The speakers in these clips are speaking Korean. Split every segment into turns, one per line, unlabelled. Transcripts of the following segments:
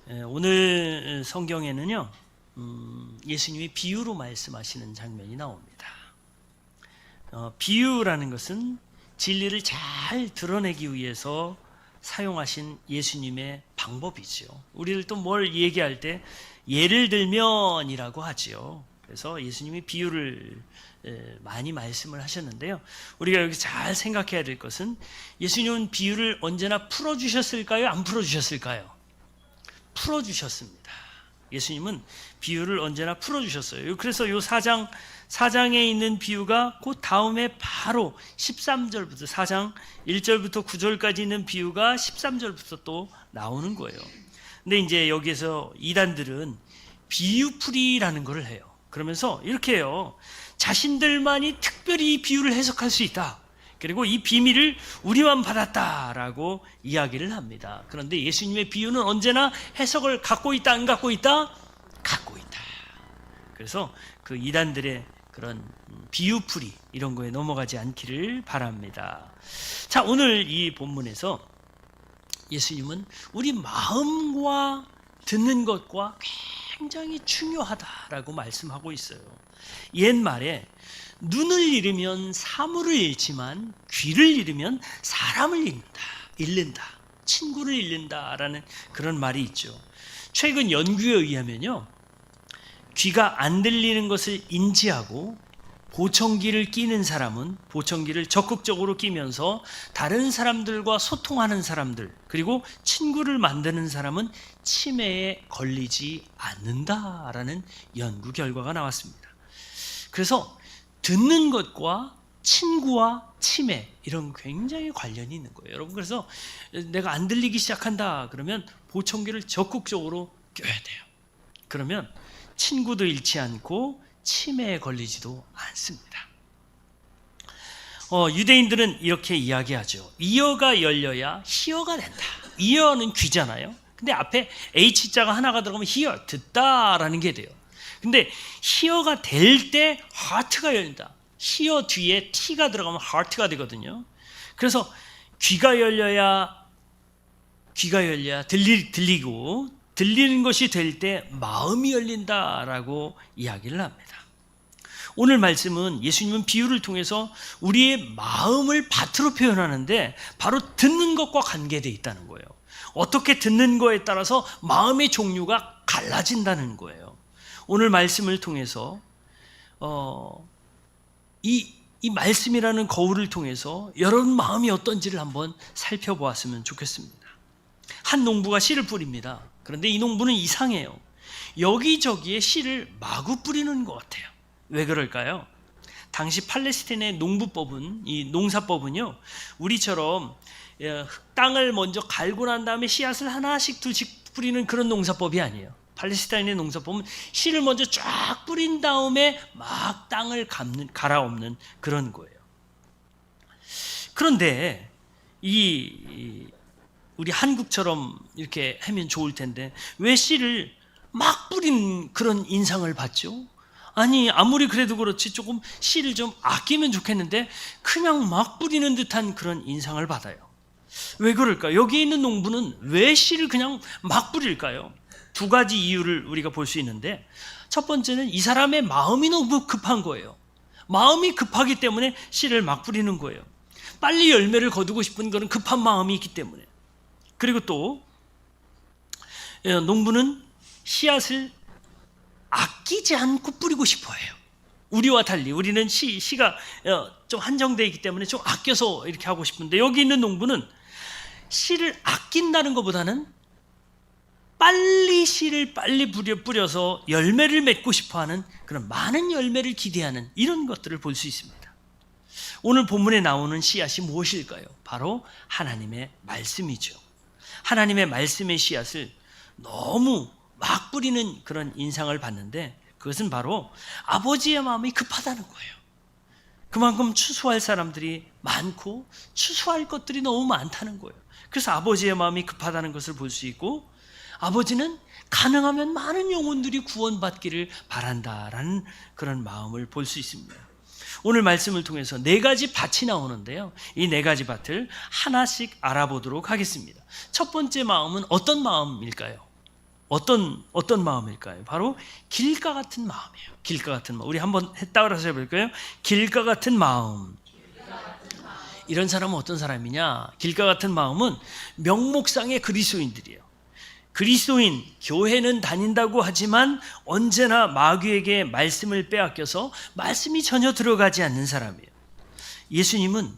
오늘 성경에는요, 예수님이 비유로 말씀하시는 장면이 나옵니다. 비유라는 것은 진리를 잘 드러내기 위해서 사용하신 예수님의 방법이죠. 우리를 또 뭘 얘기할 때 예를 들면이라고 하지요. 그래서 예수님이 비유를 많이 말씀을 하셨는데요. 우리가 여기 잘 생각해야 될 것은 예수님은 비유를 언제나 풀어주셨을까요? 안 풀어주셨을까요? 풀어주셨습니다. 예수님은 비유를 언제나 풀어주셨어요. 그래서 요 4장에 있는 비유가 그 다음에 바로 13절부터 4장 1절부터 9절까지 있는 비유가 13절부터 또 나오는 거예요. 근데 이제 여기에서 이단들은 비유풀이라는 걸 해요. 그러면서 이렇게 해요. 자신들만이 특별히 이 비유를 해석할 수 있다. 그리고 이 비밀을 우리만 받았다라고 이야기를 합니다. 그런데 예수님의 비유는 언제나 해석을 갖고 있다, 안 갖고 있다? 갖고 있다. 그래서 그 이단들의 그런 비유풀이 이런 거에 넘어가지 않기를 바랍니다. 자, 오늘 이 본문에서 예수님은 우리 마음과 듣는 것과 굉장히 중요하다라고 말씀하고 있어요. 옛말에 눈을 잃으면 사물을 잃지만 귀를 잃으면 사람을 잃는다. 친구를 잃는다라는 그런 말이 있죠. 최근 연구에 의하면요, 귀가 안 들리는 것을 인지하고 보청기를 끼는 사람은 보청기를 적극적으로 끼면서 다른 사람들과 소통하는 사람들, 그리고 친구를 만드는 사람은 치매에 걸리지 않는다라는 연구 결과가 나왔습니다. 그래서 듣는 것과 친구와 치매 이런 굉장히 관련이 있는 거예요. 여러분, 그래서 내가 안 들리기 시작한다 그러면 보청기를 적극적으로 껴야 돼요. 그러면 친구도 잃지 않고 치매에 걸리지도 않습니다. 유대인들은 이렇게 이야기하죠. 이어가 열려야 히어가 된다. 이어는 귀잖아요. 근데 앞에 H자가 하나가 들어가면 히어, 듣다라는 게 돼요. 근데 히어가 될 때 하트가 열린다. 히어 뒤에 T가 들어가면 하트가 되거든요. 그래서 귀가 열려야 들리고, 들리는 것이 될 때 마음이 열린다라고 이야기를 합니다. 오늘 말씀은 예수님은 비유를 통해서 우리의 마음을 밭으로 표현하는데 바로 듣는 것과 관계되어 있다는 거예요. 어떻게 듣는 거에 따라서 마음의 종류가 갈라진다는 거예요. 오늘 말씀을 통해서 이 말씀이라는 거울을 통해서 여러분 마음이 어떤지를 한번 살펴보았으면 좋겠습니다. 한 농부가 씨를 뿌립니다. 그런데 이 농부는 이상해요. 여기저기에 씨를 마구 뿌리는 것 같아요. 왜 그럴까요? 당시 팔레스타인의 농부법은, 이 농사법은요, 우리처럼 땅을 먼저 갈고 난 다음에 씨앗을 하나씩 둘씩 뿌리는 그런 농사법이 아니에요. 팔레스타인의 농사법은 씨를 먼저 쫙 뿌린 다음에 막 땅을 갈아엎는 그런 거예요. 그런데 우리 한국처럼 이렇게 하면 좋을 텐데 왜 씨를 막 뿌린 그런 인상을 받죠? 아니, 아무리 그래도 그렇지 조금 씨를 좀 아끼면 좋겠는데 그냥 막 뿌리는 듯한 그런 인상을 받아요. 왜 그럴까? 여기 있는 농부는 왜 씨를 그냥 막 뿌릴까요? 두 가지 이유를 우리가 볼 수 있는데, 첫 번째는 이 사람의 마음이 너무 급한 거예요. 마음이 급하기 때문에 씨를 막 뿌리는 거예요. 빨리 열매를 거두고 싶은 그런 급한 마음이 있기 때문에. 그리고 또 농부는 씨앗을 아끼지 않고 뿌리고 싶어 해요. 우리와 달리 우리는 씨가 좀 한정되어 있기 때문에 좀 아껴서 이렇게 하고 싶은데, 여기 있는 농부는 씨를 아낀다는 것보다는 빨리 씨를 빨리 뿌려서 열매를 맺고 싶어하는, 그런 많은 열매를 기대하는 이런 것들을 볼 수 있습니다. 오늘 본문에 나오는 씨앗이 무엇일까요? 바로 하나님의 말씀이죠. 하나님의 말씀의 씨앗을 너무 막 뿌리는 그런 인상을 받는데, 그것은 바로 아버지의 마음이 급하다는 거예요. 그만큼 추수할 사람들이 많고 추수할 것들이 너무 많다는 거예요. 그래서 아버지의 마음이 급하다는 것을 볼 수 있고, 아버지는 가능하면 많은 영혼들이 구원받기를 바란다라는 그런 마음을 볼 수 있습니다. 오늘 말씀을 통해서 4가지 밭이 나오는데요, 이 4가지 밭을 하나씩 알아보도록 하겠습니다. 첫 번째 마음은 어떤 마음일까요? 어떤 마음일까요? 바로 길가 같은 마음이에요. 길가 같은 마음. 우리 한번 따라서 해볼까요? 길가 같은 마음. 이런 사람은 어떤 사람이냐? 길가 같은 마음은 명목상의 그리스도인들이에요. 그리스도인, 교회는 다닌다고 하지만 언제나 마귀에게 말씀을 빼앗겨서 말씀이 전혀 들어가지 않는 사람이에요. 예수님은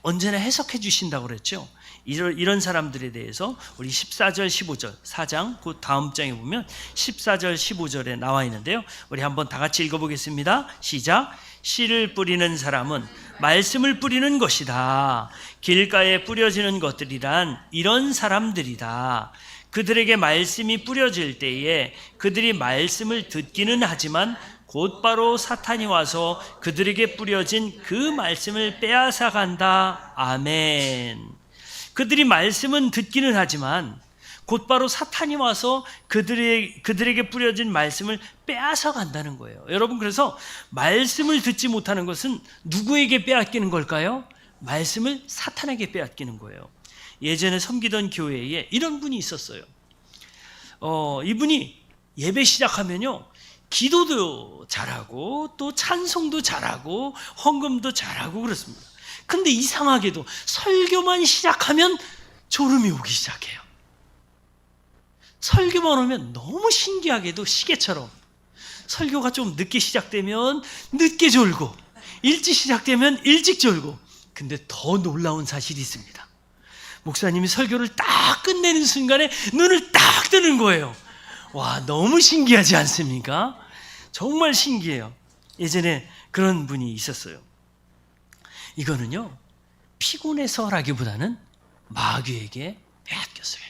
언제나 해석해 주신다고 그랬죠. 이런 사람들에 대해서 우리 14절 15절 4장 그 다음 장에 보면 14절 15절에 나와 있는데요. 우리 한번 다 같이 읽어보겠습니다. 시작. 씨를 뿌리는 사람은 말씀을 뿌리는 것이다. 길가에 뿌려지는 것들이란 이런 사람들이다. 그들에게 말씀이 뿌려질 때에 그들이 말씀을 듣기는 하지만 곧바로 사탄이 와서 그들에게 뿌려진 그 말씀을 빼앗아 간다. 아멘. 그들이 말씀은 듣기는 하지만 곧바로 사탄이 와서 그들에게 뿌려진 말씀을 빼앗아 간다는 거예요. 여러분, 그래서 말씀을 듣지 못하는 것은 누구에게 빼앗기는 걸까요? 말씀을 사탄에게 빼앗기는 거예요. 예전에 섬기던 교회에 이런 분이 있었어요. 이분이 예배 시작하면요, 기도도 잘하고 또 찬송도 잘하고 헌금도 잘하고 그렇습니다. 근데 이상하게도 설교만 시작하면 졸음이 오기 시작해요. 설교만 오면 너무 신기하게도 시계처럼 설교가 좀 늦게 시작되면 늦게 졸고 일찍 시작되면 일찍 졸고. 근데 더 놀라운 사실이 있습니다. 목사님이 설교를 딱 끝내는 순간에 눈을 딱 뜨는 거예요. 와, 너무 신기하지 않습니까? 정말 신기해요. 예전에 그런 분이 있었어요. 이거는요, 피곤해서라기보다는 마귀에게 빼앗겼어요.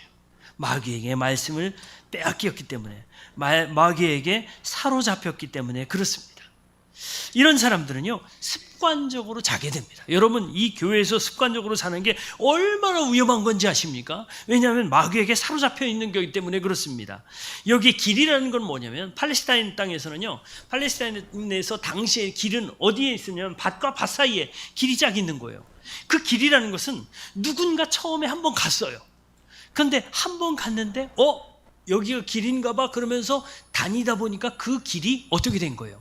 마귀에게 말씀을 빼앗겼기 때문에, 마귀에게 사로잡혔기 때문에 그렇습니다. 이런 사람들은요, 습관적으로 자게 됩니다. 여러분, 이 교회에서 습관적으로 자는 게 얼마나 위험한 건지 아십니까? 왜냐하면 마귀에게 사로잡혀 있는 거기 때문에 그렇습니다. 여기 길이라는 건 뭐냐면, 팔레스타인 땅에서는요, 팔레스타인에서 당시에 길은 어디에 있으냐면 밭과 밭 사이에 길이 쫙 있는 거예요. 그 길이라는 것은 누군가 처음에 한번 갔어요. 그런데 한번 갔는데 여기가 길인가 봐 그러면서 다니다 보니까 그 길이 어떻게 된 거예요?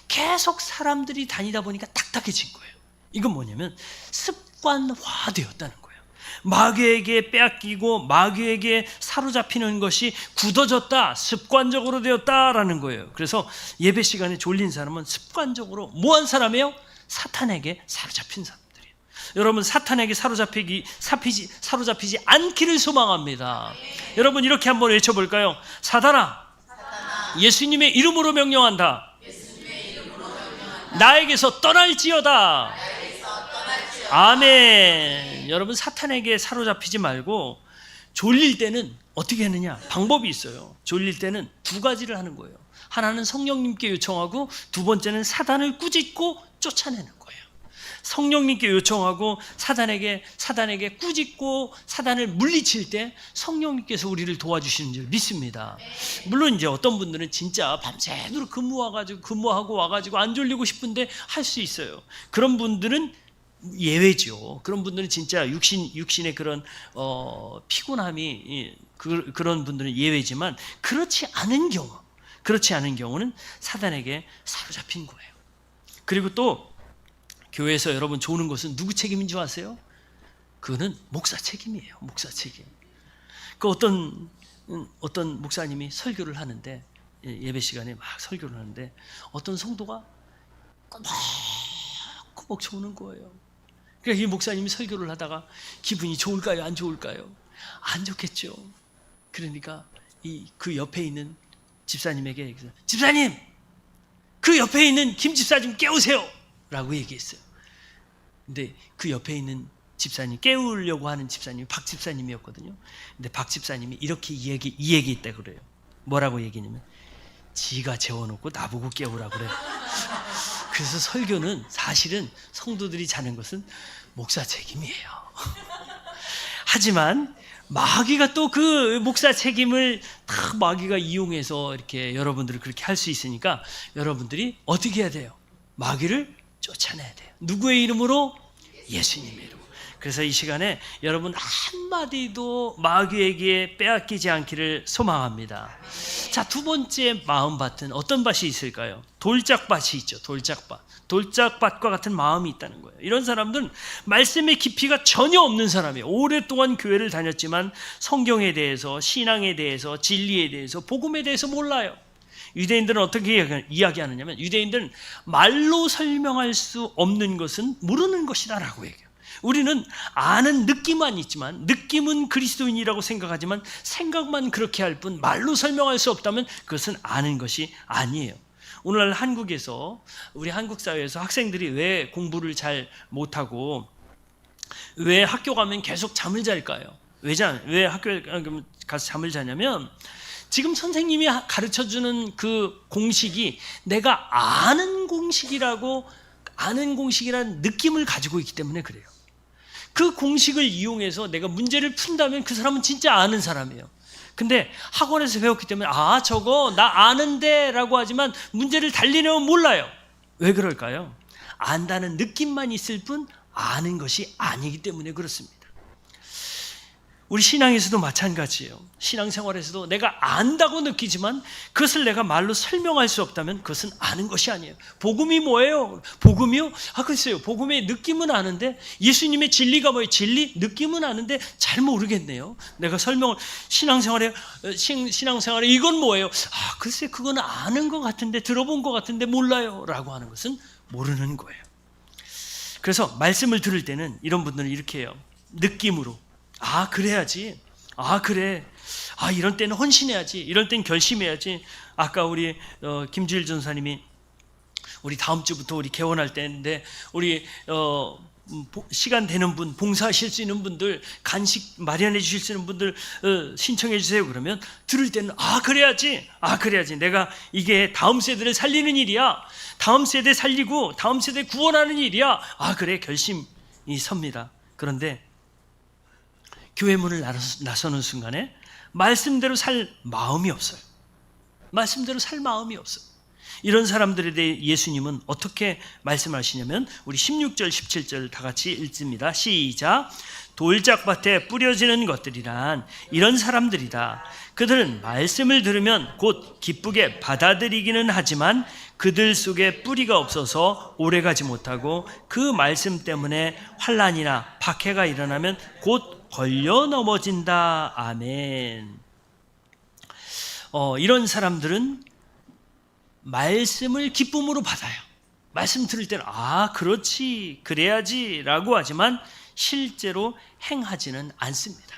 계속 사람들이 다니다 보니까 딱딱해진 거예요. 이건 뭐냐면 습관화되었다는 거예요. 마귀에게 빼앗기고 마귀에게 사로잡히는 것이 굳어졌다, 습관적으로 되었다라는 거예요. 그래서 예배 시간에 졸린 사람은 습관적으로 뭐한 사람이에요? 사탄에게 사로잡힌 사람들이에요. 여러분, 사탄에게 사로잡히지 않기를 소망합니다. 여러분, 이렇게 한번 외쳐볼까요? 사탄아, 예수님의 이름으로 명령한다. 나에게서 떠날지어다. 아멘. 여러분, 사탄에게 사로잡히지 말고 졸릴 때는 어떻게 하느냐? 방법이 있어요. 졸릴 때는 두 가지를 하는 거예요. 하나는 성령님께 요청하고, 두 번째는 사단을 꾸짖고 쫓아내는 거예요. 성령님께 요청하고 사단에게 꾸짖고 사단을 물리칠 때 성령님께서 우리를 도와주시는 줄 믿습니다. 물론 이제 어떤 분들은 진짜 밤새도록 근무하고 와가지고 안 졸리고 싶은데 할 수 있어요. 그런 분들은 예외죠. 그런 분들은 진짜 육신의 그런 피곤함이 그런 분들은 예외지만, 그렇지 않은 경우는 사단에게 사로잡힌 거예요. 그리고 또 교회에서 여러분 조는 것은 누구 책임인 줄 아세요? 그거는 목사 책임이에요. 목사 책임. 그 어떤 목사님이 설교를 하는데, 예배 시간에 막 설교를 하는데 어떤 성도가 꼬박꼬박 조는 거예요. 그러니까 이 목사님이 설교를 하다가 기분이 좋을까요? 안 좋을까요? 안 좋겠죠. 그러니까 그 옆에 있는 집사님에게, 집사님, 그 옆에 있는 김 집사 좀 깨우세요 라고 얘기했어요. 근데 그 옆에 있는 집사님, 깨우려고 하는 집사님이 박 집사님이었거든요. 근데 박 집사님이 이렇게 이 얘기했다 그래요. 뭐라고 얘기냐면, 지가 재워놓고 나보고 깨우라 그래. 그래서 설교는 사실은 성도들이 자는 것은 목사 책임이에요. 하지만 마귀가 또 그 목사 책임을 다 마귀가 이용해서 이렇게 여러분들을 그렇게 할 수 있으니까 여러분들이 어떻게 해야 돼요? 마귀를 쫓아내야 돼요. 누구의 이름으로? 예수님의 이름으로. 그래서 이 시간에 여러분 한마디도 마귀에게 빼앗기지 않기를 소망합니다. 자, 두 번째 마음밭은 어떤 밭이 있을까요? 돌짝밭이 있죠. 돌짝밭과 같은 마음이 있다는 거예요. 이런 사람들은 말씀의 깊이가 전혀 없는 사람이에요. 오랫동안 교회를 다녔지만 성경에 대해서, 신앙에 대해서, 진리에 대해서, 복음에 대해서 몰라요. 유대인들은 어떻게 이야기하느냐면, 유대인들은 말로 설명할 수 없는 것은 모르는 것이다 라고 얘기해요. 우리는 아는 느낌만 있지만, 느낌은 그리스도인이라고 생각하지만 생각만 그렇게 할 뿐 말로 설명할 수 없다면 그것은 아는 것이 아니에요. 오늘날 한국에서, 우리 한국 사회에서 학생들이 왜 공부를 잘 못하고 왜 학교 가면 계속 잠을 잘까요? 왜 학교에 가서 잠을 자냐면, 지금 선생님이 가르쳐주는 그 공식이 내가 아는 공식이라는 느낌을 가지고 있기 때문에 그래요. 그 공식을 이용해서 내가 문제를 푼다면 그 사람은 진짜 아는 사람이에요. 근데 학원에서 배웠기 때문에 저거 나 아는데 라고 하지만 문제를 달리 내면 몰라요. 왜 그럴까요? 안다는 느낌만 있을 뿐 아는 것이 아니기 때문에 그렇습니다. 우리 신앙에서도 마찬가지예요. 신앙생활에서도 내가 안다고 느끼지만 그것을 내가 말로 설명할 수 없다면 그것은 아는 것이 아니에요. 복음이 뭐예요? 복음이요? 글쎄요. 복음의 느낌은 아는데, 예수님의 진리가 뭐예요? 진리? 느낌은 아는데 잘 모르겠네요. 내가 신앙생활에 이건 뭐예요? 글쎄 그건 아는 것 같은데, 들어본 것 같은데 몰라요 라고 하는 것은 모르는 거예요. 그래서 말씀을 들을 때는 이런 분들은 이렇게 해요. 느낌으로. 그래야지. 그래. 이런 때는 헌신해야지. 이런 때는 결심해야지. 아까 우리 김주일 전사님이 우리 다음 주부터 우리 개원할 때인데, 우리 시간 되는 분, 봉사하실 수 있는 분들, 간식 마련해 주실 수 있는 분들 신청해 주세요. 그러면 들을 때는 그래야지. 내가 이게 다음 세대를 살리는 일이야. 다음 세대 살리고 다음 세대 구원하는 일이야. 그래. 결심이 섭니다. 그런데 교회 문을 나서는 순간에 말씀대로 살 마음이 없어요. 이런 사람들에 대해 예수님은 어떻게 말씀하시냐면, 우리 16절 17절 다 같이 읽습니다. 시작. 돌짝밭에 뿌려지는 것들이란 이런 사람들이다. 그들은 말씀을 들으면 곧 기쁘게 받아들이기는 하지만 그들 속에 뿌리가 없어서 오래가지 못하고 그 말씀 때문에 환난이나 박해가 일어나면 곧 걸려 넘어진다. 아멘. 이런 사람들은 말씀을 기쁨으로 받아요. 말씀 들을 때는 그렇지, 그래야지 라고 하지만 실제로 행하지는 않습니다.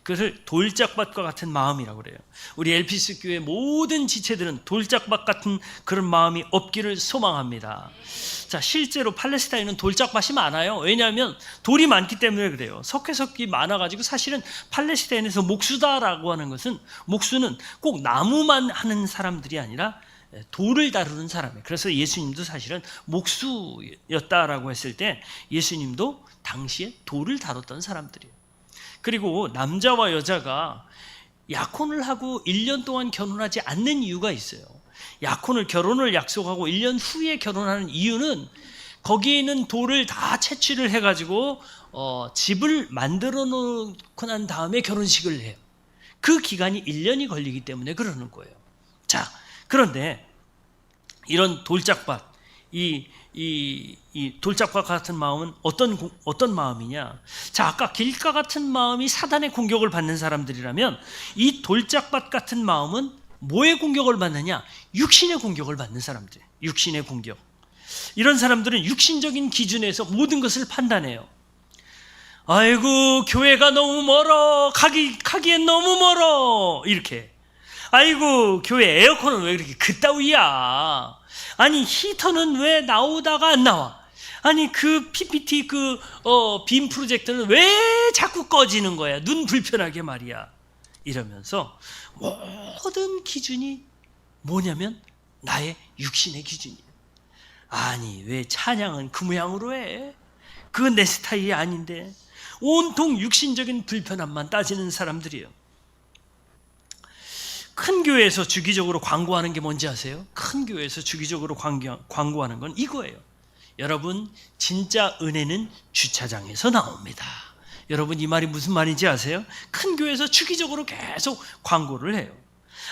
그것을 돌짝밭과 같은 마음이라고 그래요. 우리 엘피스 교회 모든 지체들은 돌짝밭 같은 그런 마음이 없기를 소망합니다. 자, 실제로 팔레스타인은 돌짝밭이 많아요. 왜냐하면 돌이 많기 때문에 그래요. 석회석이 많아가지고 사실은 팔레스타인에서 목수다라고 하는 것은, 목수는 꼭 나무만 하는 사람들이 아니라 돌을 다루는 사람이에요. 그래서 예수님도 사실은 목수였다라고 했을 때 예수님도 당시에 돌을 다뤘던 사람들이에요. 그리고 남자와 여자가 약혼을 하고 1년 동안 결혼하지 않는 이유가 있어요. 결혼을 약속하고 1년 후에 결혼하는 이유는 거기에 있는 돌을 다 채취를 해가지고 집을 만들어 놓고 난 다음에 결혼식을 해요. 그 기간이 1년이 걸리기 때문에 그러는 거예요. 자, 그런데 이런 돌짝밭, 이 돌짝밭 같은 마음은 어떤 마음이냐? 자, 아까 길가 같은 마음이 사단의 공격을 받는 사람들이라면, 이 돌짝밭 같은 마음은 뭐의 공격을 받느냐? 육신의 공격을 받는 사람들. 육신의 공격. 이런 사람들은 육신적인 기준에서 모든 것을 판단해요. 아이고, 교회가 너무 멀어. 가기엔 너무 멀어. 이렇게. 아이고, 교회 에어컨은 왜 그렇게 그따위야? 아니, 히터는 왜 나오다가 안 나와? 아니, 그 PPT 빔 프로젝터는 왜 자꾸 꺼지는 거야? 눈 불편하게 말이야. 이러면서 모든 기준이 뭐냐면 나의 육신의 기준이에요. 아니, 왜 찬양은 그 모양으로 해? 그건 내 스타일이 아닌데. 온통 육신적인 불편함만 따지는 사람들이에요. 큰 교회에서 주기적으로 광고하는 게 뭔지 아세요? 큰 교회에서 주기적으로 광고하는 건 이거예요. 여러분, 진짜 은혜는 주차장에서 나옵니다. 여러분, 이 말이 무슨 말인지 아세요? 큰 교회에서 주기적으로 계속 광고를 해요.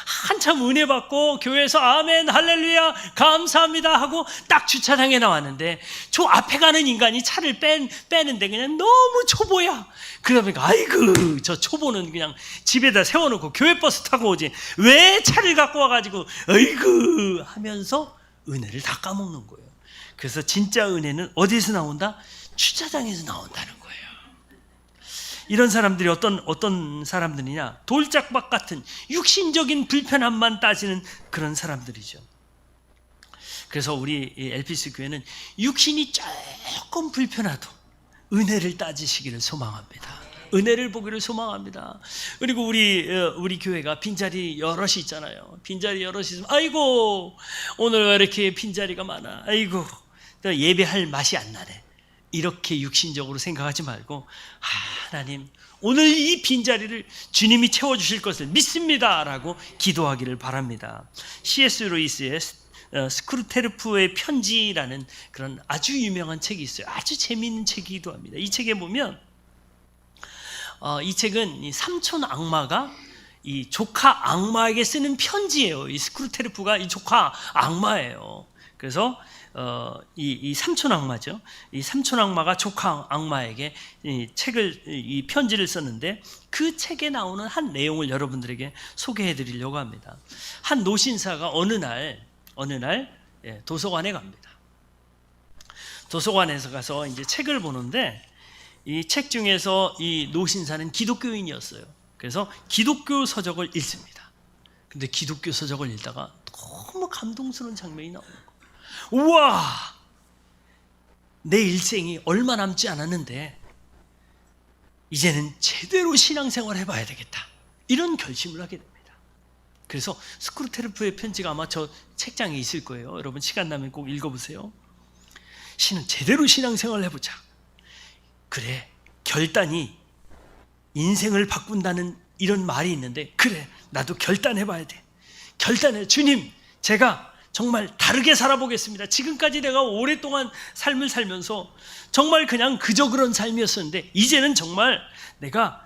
한참 은혜 받고 교회에서 아멘 할렐루야 감사합니다 하고 딱 주차장에 나왔는데 저 앞에 가는 인간이 차를 빼는데 그냥 너무 초보야. 그러니까 아이고 저 초보는 그냥 집에다 세워놓고 교회 버스 타고 오지 왜 차를 갖고 와가지고 아이고 하면서 은혜를 다 까먹는 거예요. 그래서 진짜 은혜는 어디에서 나온다? 주차장에서 나온다는 거예요. 이런 사람들이 어떤 사람들이냐? 돌짝박 같은 육신적인 불편함만 따지는 그런 사람들이죠. 그래서 우리 LPC 교회는 육신이 조금 불편하도 은혜를 따지시기를 소망합니다. 은혜를 보기를 소망합니다. 그리고 우리 교회가 빈자리 여럿이 있잖아요. 빈자리 여럿이 있으면 아이고 오늘 왜 이렇게 빈자리가 많아? 아이고 예배할 맛이 안 나네. 이렇게 육신적으로 생각하지 말고 하나님 오늘 이 빈자리를 주님이 채워주실 것을 믿습니다 라고 기도하기를 바랍니다. C.S. 루이스의 스크루테르프의 편지라는 그런 아주 유명한 책이 있어요. 아주 재미있는 책이기도 합니다. 이 책에 보면 이 책은 이 삼촌 악마가 이 조카 악마에게 쓰는 편지예요. 이 스크루테르프가 이 조카 악마예요. 그래서 이 삼촌 악마죠. 이 삼촌 악마가 조카 악마에게 이 편지를 썼는데 그 책에 나오는 한 내용을 여러분들에게 소개해 드리려고 합니다. 한 노신사가 어느 날 도서관에 갑니다. 도서관에서 가서 이제 책을 보는데 이 책 중에서 이 노신사는 기독교인이었어요. 그래서 기독교 서적을 읽습니다. 근데 기독교 서적을 읽다가 너무 감동스러운 장면이 나오는 거예요. 우와! 내 일생이 얼마 남지 않았는데 이제는 제대로 신앙생활 해봐야 되겠다. 이런 결심을 하게 됩니다. 그래서 스크루테르프의 편지가 아마 저 책장에 있을 거예요. 여러분 시간 나면 꼭 읽어보세요. 제대로 신앙생활 해보자. 그래, 결단이 인생을 바꾼다는 이런 말이 있는데 그래, 나도 결단해봐야 돼. 결단해. 주님, 제가 정말 다르게 살아보겠습니다. 지금까지 내가 오랫동안 삶을 살면서 정말 그냥 그저 그런 삶이었었는데 이제는 정말 내가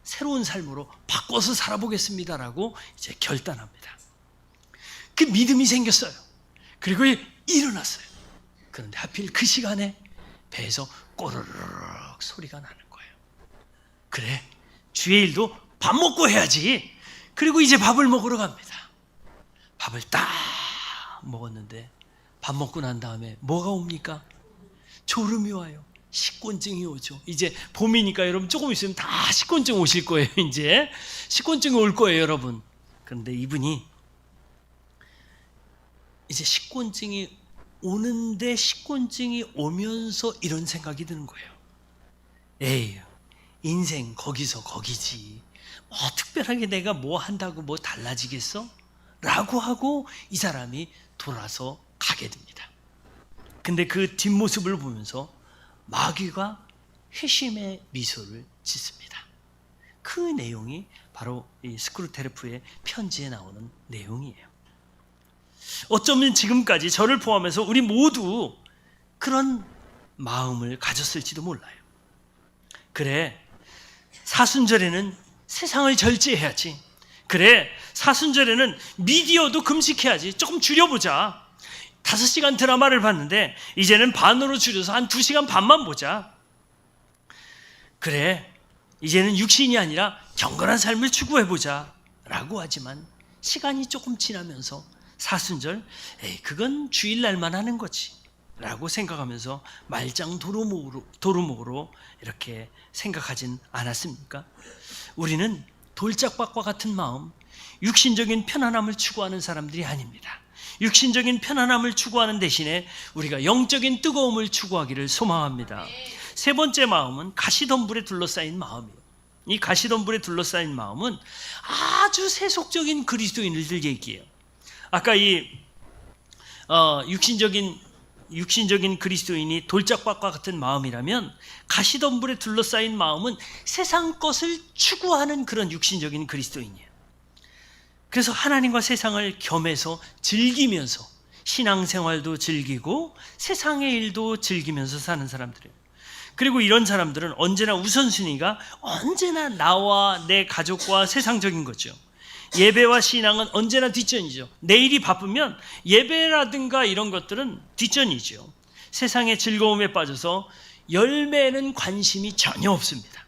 새로운 삶으로 바꿔서 살아보겠습니다라고 이제 결단합니다. 그 믿음이 생겼어요. 그리고 일어났어요. 그런데 하필 그 시간에 배에서 꼬르륵 소리가 나는 거예요. 그래, 주의 일도 밥 먹고 해야지. 그리고 이제 밥을 먹으러 갑니다. 밥을 딱 먹었는데 밥 먹고 난 다음에 뭐가 옵니까? 졸음이 와요. 식곤증이 오죠. 이제 봄이니까 여러분 조금 있으면 다 식곤증 오실 거예요. 이제 식곤증이 올 거예요, 여러분. 그런데 이분이 이제 식곤증이 오는데 식곤증이 오면서 이런 생각이 드는 거예요. 에이, 인생 거기서 거기지. 뭐 특별하게 내가 뭐 한다고 뭐 달라지겠어? 라고 하고 이 사람이 돌아서 가게 됩니다. 근데 그 뒷모습을 보면서 마귀가 회심의 미소를 짓습니다. 그 내용이 바로 이 스크루테르프의 편지에 나오는 내용이에요. 어쩌면 지금까지 저를 포함해서 우리 모두 그런 마음을 가졌을지도 몰라요. 그래, 사순절에는 세상을 절제해야지. 그래, 사순절에는 미디어도 금식해야지. 조금 줄여보자. 5시간 드라마를 봤는데 이제는 반으로 줄여서 한 2시간 반만 보자. 그래, 이제는 육신이 아니라 경건한 삶을 추구해보자 라고 하지만 시간이 조금 지나면서 사순절, 그건 주일날만 하는 거지 라고 생각하면서 말짱 도루묵으로 이렇게 생각하진 않았습니까? 우리는 돌짝박과 같은 마음, 육신적인 편안함을 추구하는 사람들이 아닙니다. 육신적인 편안함을 추구하는 대신에 우리가 영적인 뜨거움을 추구하기를 소망합니다. 세 번째 마음은 가시덤불에 둘러싸인 마음이에요. 이 가시덤불에 둘러싸인 마음은 아주 세속적인 그리스도인들 얘기예요. 아까 이 육신적인 그리스도인이 돌짝박과 같은 마음이라면 가시덤불에 둘러싸인 마음은 세상 것을 추구하는 그런 육신적인 그리스도인이에요. 그래서 하나님과 세상을 겸해서 즐기면서 신앙생활도 즐기고 세상의 일도 즐기면서 사는 사람들이에요. 그리고 이런 사람들은 언제나 우선순위가 언제나 나와 내 가족과 세상적인 거죠. 예배와 신앙은 언제나 뒷전이죠. 내일이 바쁘면 예배라든가 이런 것들은 뒷전이죠. 세상의 즐거움에 빠져서 열매는 관심이 전혀 없습니다.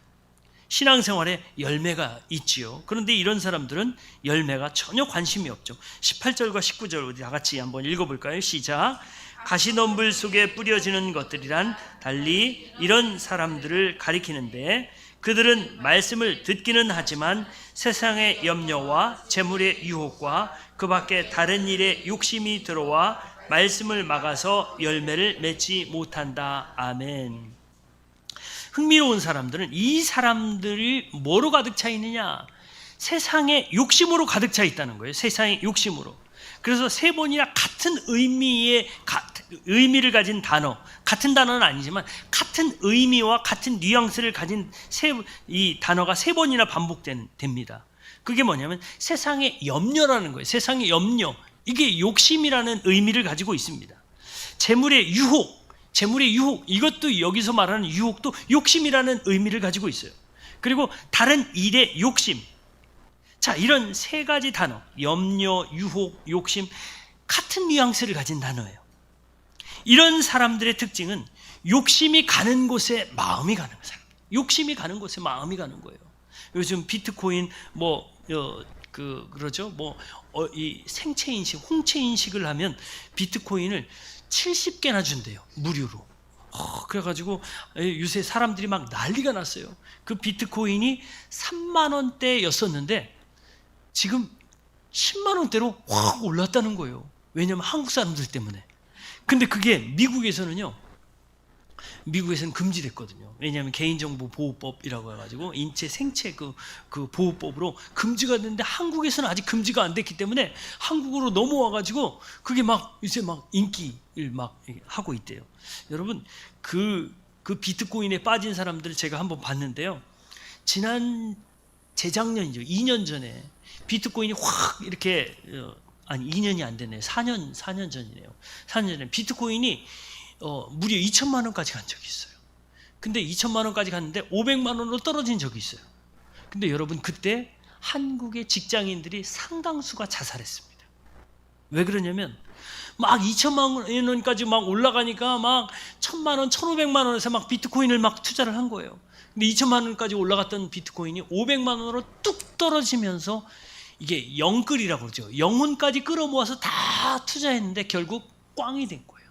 신앙생활에 열매가 있지요. 그런데 이런 사람들은 열매가 전혀 관심이 없죠. 18절과 19절 우리 다 같이 한번 읽어볼까요? 시작. 가시덤불 속에 뿌려지는 것들이란 달리 이런 사람들을 가리키는데 그들은 말씀을 듣기는 하지만 세상의 염려와 재물의 유혹과 그 밖에 다른 일에 욕심이 들어와 말씀을 막아서 열매를 맺지 못한다. 아멘. 흥미로운 사람들은 이 사람들이 뭐로 가득 차 있느냐? 세상의 욕심으로 가득 차 있다는 거예요. 세상의 욕심으로. 그래서 세 번이나 같은 의미를 가진 단어, 같은 단어는 아니지만 같은 의미와 같은 뉘앙스를 가진 이 단어가 세 번이나 반복됩니다. 그게 뭐냐면 세상의 염려라는 거예요. 세상의 염려. 이게 욕심이라는 의미를 가지고 있습니다. 재물의 유혹, 이것도 여기서 말하는 유혹도 욕심이라는 의미를 가지고 있어요. 그리고 다른 일의 욕심. 자, 이런 세 가지 단어, 염려, 유혹, 욕심, 같은 뉘앙스를 가진 단어예요. 이런 사람들의 특징은 욕심이 가는 곳에 마음이 가는 거예요. 욕심이 가는 곳에 마음이 가는 거예요. 요즘 비트코인 그러죠. 이 생체 인식, 홍채 인식을 하면 비트코인을 70개나 준대요. 무료로. 그래가지고 요새 사람들이 막 난리가 났어요. 그 비트코인이 3만 원대였었는데 지금 10만 원대로 확 올랐다는 거예요. 왜냐하면 한국 사람들 때문에. 근데 그게 미국에서는 금지됐거든요. 왜냐하면 개인정보보호법이라고 해가지고 인체 생체 그 보호법으로 금지가 됐는데 한국에서는 아직 금지가 안 됐기 때문에 한국으로 넘어와가지고 그게 막 요새 막 인기를 막 하고 있대요. 여러분 그 비트코인에 빠진 사람들을 제가 한번 봤는데요. 재작년이죠. 2년 전에 비트코인이 확 이렇게 아니 2년이 안 됐네요. 4년 전이네요. 4년 전에 비트코인이 무려 2천만 원까지 간 적이 있어요. 근데 2천만 원까지 갔는데 500만 원으로 떨어진 적이 있어요. 근데 여러분 그때 한국의 직장인들이 상당수가 자살했습니다. 왜 그러냐면 막 2천만 원까지 막 올라가니까 막 1,000만 원, 1,500만 원에서 막 비트코인을 막 투자를 한 거예요. 근데 2천만 원까지 올라갔던 비트코인이 500만 원으로 뚝 떨어지면서 이게 영끌이라고 그러죠. 영혼까지 끌어모아서 다 투자했는데 결국 꽝이 된 거예요.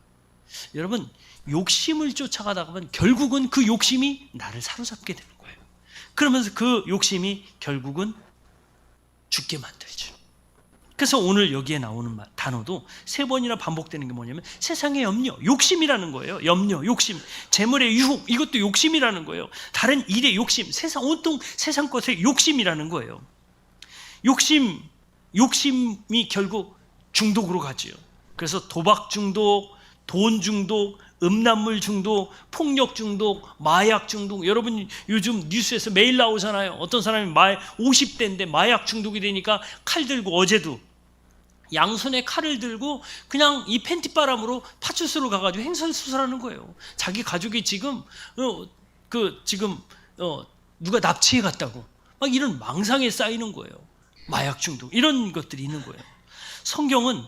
여러분 욕심을 쫓아가다 보면 결국은 그 욕심이 나를 사로잡게 되는 거예요. 그러면서 그 욕심이 결국은 죽게 만들죠. 그래서 오늘 여기에 나오는 단어도 세 번이나 반복되는 게 뭐냐면 세상의 염려, 욕심이라는 거예요. 염려, 욕심, 재물의 유혹, 이것도 욕심이라는 거예요. 다른 일의 욕심, 온통 세상 것의 욕심이라는 거예요. 욕심이 결국 중독으로 가지요. 그래서 도박 중독, 돈 중독, 음란물 중독, 폭력 중독, 마약 중독. 여러분 요즘 뉴스에서 매일 나오잖아요. 어떤 사람이 50대인데 마약 중독이 되니까 칼 들고, 어제도 양손에 칼을 들고 그냥 이 팬티바람으로 파출소로 가가지고 행선수설하는 거예요. 자기 가족이 지금 누가 납치해 갔다고 막 이런 망상에 쌓이는 거예요. 마약 중독 이런 것들이 있는 거예요. 성경은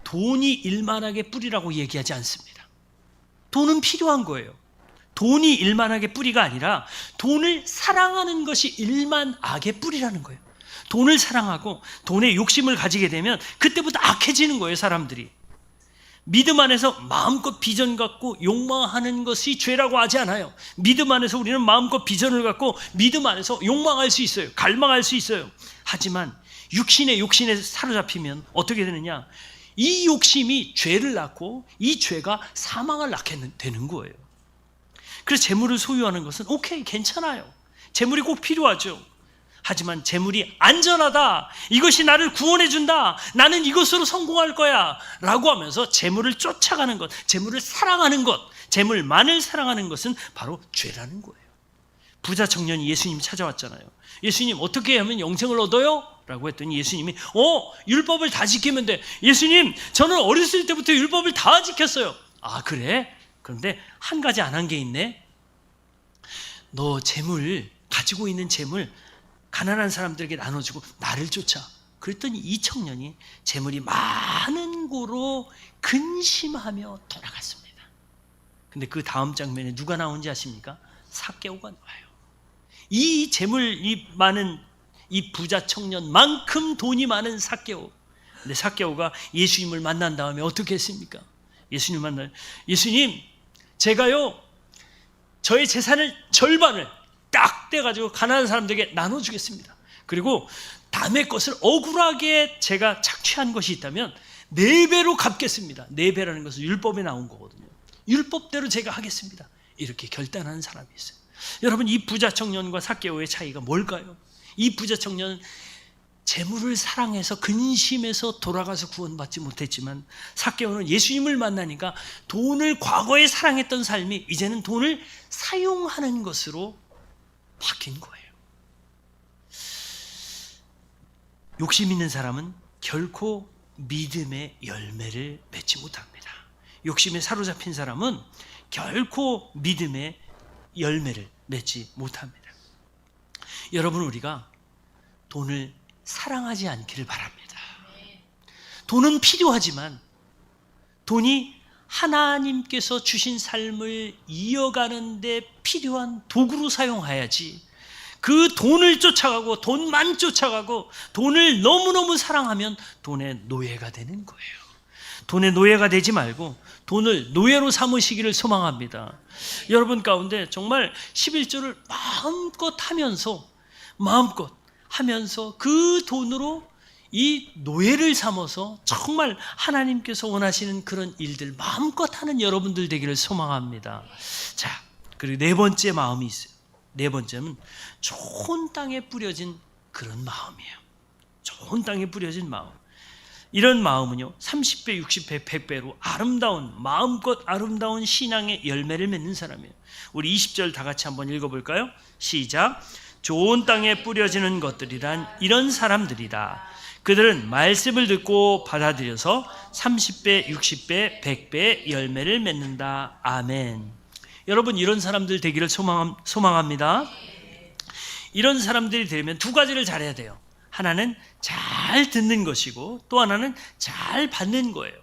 돈이 일만하게 뿌리라고 얘기하지 않습니다. 돈은 필요한 거예요. 돈이 일만하게 뿌리가 아니라 돈을 사랑하는 것이 일만악의 뿌리라는 거예요. 돈을 사랑하고 돈에 욕심을 가지게 되면 그때부터 악해지는 거예요. 사람들이 믿음 안에서 마음껏 비전 갖고 욕망하는 것이 죄라고 하지 않아요. 믿음 안에서 우리는 마음껏 비전을 갖고 믿음 안에서 욕망할 수 있어요. 갈망할 수 있어요. 하지만 육신에 사로잡히면 어떻게 되느냐, 이 욕심이 죄를 낳고 이 죄가 사망을 낳게 되는 거예요. 그래서 재물을 소유하는 것은 오케이, 괜찮아요. 재물이 꼭 필요하죠. 하지만 재물이 안전하다, 이것이 나를 구원해 준다, 나는 이것으로 성공할 거야 라고 하면서 재물을 쫓아가는 것, 재물을 사랑하는 것, 재물만을 사랑하는 것은 바로 죄라는 거예요. 부자 청년이 예수님 찾아왔잖아요. 예수님, 어떻게 하면 영생을 얻어요? 라고 했더니 예수님이 율법을 다 지키면 돼. 예수님, 저는 어렸을 때부터 율법을 다 지켰어요. 아, 그래? 그런데 한 가지 안 한 게 있네. 너 가지고 있는 재물 가난한 사람들에게 나눠주고 나를 쫓아. 그랬더니 이 청년이 재물이 많은 고로 근심하며 돌아갔습니다. 근데 그 다음 장면에 누가 나온지 아십니까? 삭개오가 나와요. 이 재물이 많은 이 부자 청년만큼 돈이 많은 삭개오. 근데 삭개오가 예수님을 만난 다음에 어떻게 했습니까? 예수님, 제가요 저의 재산을 절반을 딱 떼가지고 가난한 사람들에게 나눠주겠습니다. 그리고 남의 것을 억울하게 제가 착취한 것이 있다면 4배로 갚겠습니다. 4배라는 것은 율법에 나온 거거든요. 율법대로 제가 하겠습니다. 이렇게 결단하는 사람이 있어요. 여러분, 이 부자 청년과 삭개오의 차이가 뭘까요? 이 부자 청년은 재물을 사랑해서 근심해서 돌아가서 구원받지 못했지만, 삭개오는 예수님을 만나니까 돈을 과거에 사랑했던 삶이 이제는 돈을 사용하는 것으로 바뀐 거예요. 욕심 있는 사람은 결코 믿음의 열매를 맺지 못합니다. 욕심에 사로잡힌 사람은 결코 믿음의 열매를 맺지 못합니다. 여러분, 우리가 돈을 사랑하지 않기를 바랍니다. 돈은 필요하지만 돈이 하나님께서 주신 삶을 이어가는 데 필요한 도구로 사용해야지, 그 돈을 쫓아가고 돈만 쫓아가고 돈을 너무너무 사랑하면 돈의 노예가 되는 거예요. 돈의 노예가 되지 말고 돈을 노예로 삼으시기를 소망합니다. 여러분 가운데 정말 11조를 마음껏 하면서 그 돈으로 이 노예를 삼아서 정말 하나님께서 원하시는 그런 일들 마음껏 하는 여러분들 되기를 소망합니다. 자, 그리고 4번째 마음이 있어요. 4번째는 좋은 땅에 뿌려진 그런 마음이에요. 좋은 땅에 뿌려진 마음. 이런 마음은요, 30배, 60배, 100배로 마음껏 아름다운 신앙의 열매를 맺는 사람이에요. 우리 20절 다 같이 한번 읽어볼까요? 시작. 좋은 땅에 뿌려지는 것들이란 이런 사람들이다. 그들은 말씀을 듣고 받아들여서 30배, 60배, 100배 열매를 맺는다. 아멘. 여러분, 이런 사람들 되기를 소망합니다. 이런 사람들이 되려면 2가지를 잘해야 돼요. 하나는 잘 듣는 것이고 또 하나는 잘 받는 거예요.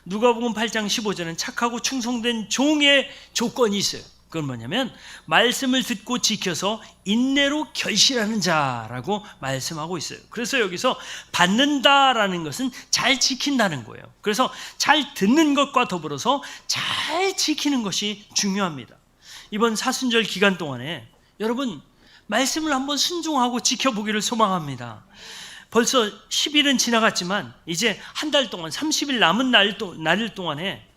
누가복음 8장 15절은 착하고 충성된 종의 조건이 있어요. 그건 뭐냐면 말씀을 듣고 지켜서 인내로 결실하는 자라고 말씀하고 있어요. 그래서 여기서 받는다라는 것은 잘 지킨다는 거예요. 그래서 잘 듣는 것과 더불어서 잘 지키는 것이 중요합니다. 이번 사순절 기간 동안에 여러분 말씀을 한번 순종하고 지켜보기를 소망합니다. 벌써 10일은 지나갔지만 이제 한 달 동안 30일 남은 날 동안에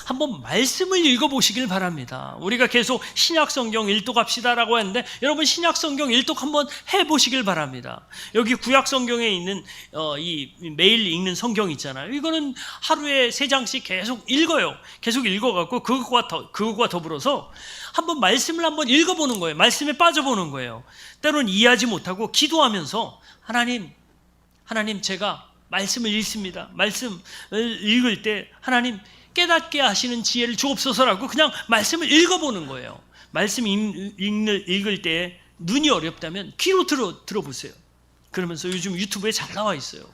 한번 말씀을 읽어보시길 바랍니다. 우리가 계속 신약성경 일독합시다라고 했는데 여러분 신약성경 일독 한번 해보시길 바랍니다. 여기 구약성경에 있는 이 매일 읽는 성경 있잖아요. 이거는 하루에 3장씩 계속 읽어요. 계속 읽어갖고 그것과 더불어서 한번 말씀을 한번 읽어보는 거예요. 말씀에 빠져보는 거예요. 때로는 이해하지 못하고 기도하면서 하나님 제가 말씀을 읽습니다. 말씀을 읽을 때 하나님 깨닫게 하시는 지혜를 주옵소서라고 그냥 말씀을 읽어보는 거예요. 말씀 읽을 때 눈이 어렵다면 귀로 들어보세요. 그러면서 요즘 유튜브에 잘 나와 있어요.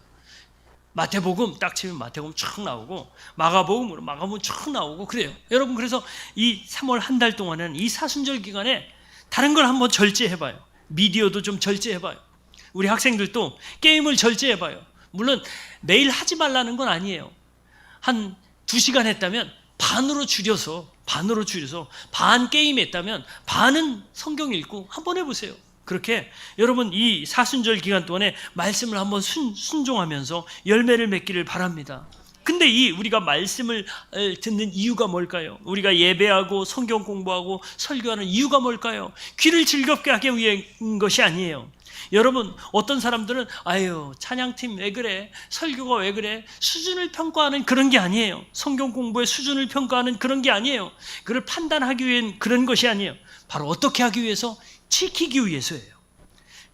마태복음 딱 치면 마태복음 쭉 나오고 마가복음으로 마가복음 쭉 나오고 그래요. 여러분 그래서 이 3월 한 달 동안은 이 사순절 기간에 다른 걸 한번 절제해봐요. 미디어도 좀 절제해봐요. 우리 학생들도 게임을 절제해봐요. 물론 매일 하지 말라는 건 아니에요. 한 2시간 했다면 반으로 줄여서 반 게임 했다면 반은 성경 읽고 한번 해보세요. 그렇게 여러분 이 사순절 기간 동안에 말씀을 한번 순종하면서 열매를 맺기를 바랍니다. 근데 우리가 말씀을 듣는 이유가 뭘까요? 우리가 예배하고 성경 공부하고 설교하는 이유가 뭘까요? 귀를 즐겁게 하기 위한 것이 아니에요. 여러분, 어떤 사람들은 아유, 찬양팀 왜 그래? 설교가 왜 그래? 수준을 평가하는 그런 게 아니에요. 성경 공부의 수준을 평가하는 그런 게 아니에요. 그걸 판단하기 위한 그런 것이 아니에요. 바로 어떻게 하기 위해서? 지키기 위해서예요.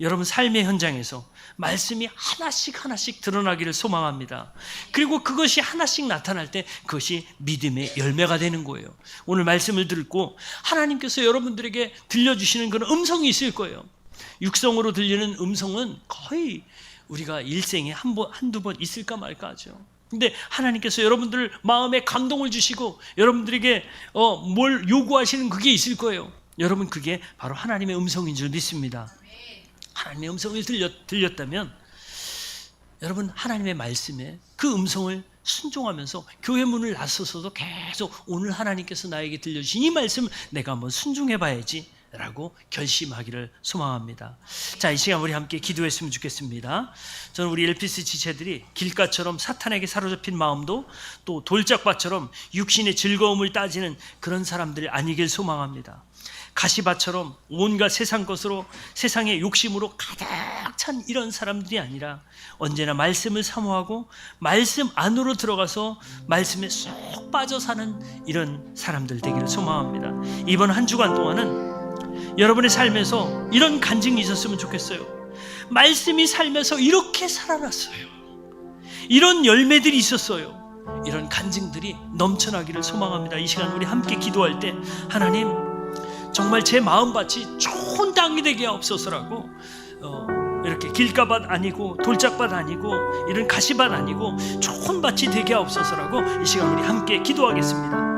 여러분, 삶의 현장에서 말씀이 하나씩 드러나기를 소망합니다. 그리고 그것이 하나씩 나타날 때 그것이 믿음의 열매가 되는 거예요. 오늘 말씀을 듣고 하나님께서 여러분들에게 들려주시는 그런 음성이 있을 거예요. 육성으로 들리는 음성은 거의 우리가 일생에 한두 번 있을까 말까 하죠. 근데 하나님께서 여러분들 마음에 감동을 주시고 여러분들에게 뭘 요구하시는 그게 있을 거예요. 여러분, 그게 바로 하나님의 음성인 줄 믿습니다. 하나님의 음성을 들렸다면 여러분, 하나님의 말씀에 그 음성을 순종하면서 교회 문을 나서서도 계속 오늘 하나님께서 나에게 들려주신 이 말씀을 내가 한번 순종해 봐야지 라고 결심하기를 소망합니다. 자, 이 시간 우리 함께 기도했으면 좋겠습니다. 저는 우리 LPC 지체들이 길가처럼 사탄에게 사로잡힌 마음도 또 돌짝밭처럼 육신의 즐거움을 따지는 그런 사람들이 아니길 소망합니다. 가시밭처럼 온갖 세상 것으로, 세상의 욕심으로 가득 찬 이런 사람들이 아니라 언제나 말씀을 사모하고 말씀 안으로 들어가서 말씀에 쏙 빠져 사는 이런 사람들 되기를 소망합니다. 이번 한 주간 동안은 여러분의 삶에서 이런 간증이 있었으면 좋겠어요. 말씀이 삶에서 이렇게 살아났어요. 이런 열매들이 있었어요. 이런 간증들이 넘쳐나기를 소망합니다. 이 시간 우리 함께 기도할 때 하나님, 정말 제 마음밭이 좋은 땅이 되게 하옵소서라고, 이렇게 길가밭 아니고 돌짝밭 아니고 이런 가시밭 아니고 좋은 밭이 되게 하옵소서라고 이 시간 우리 함께 기도하겠습니다.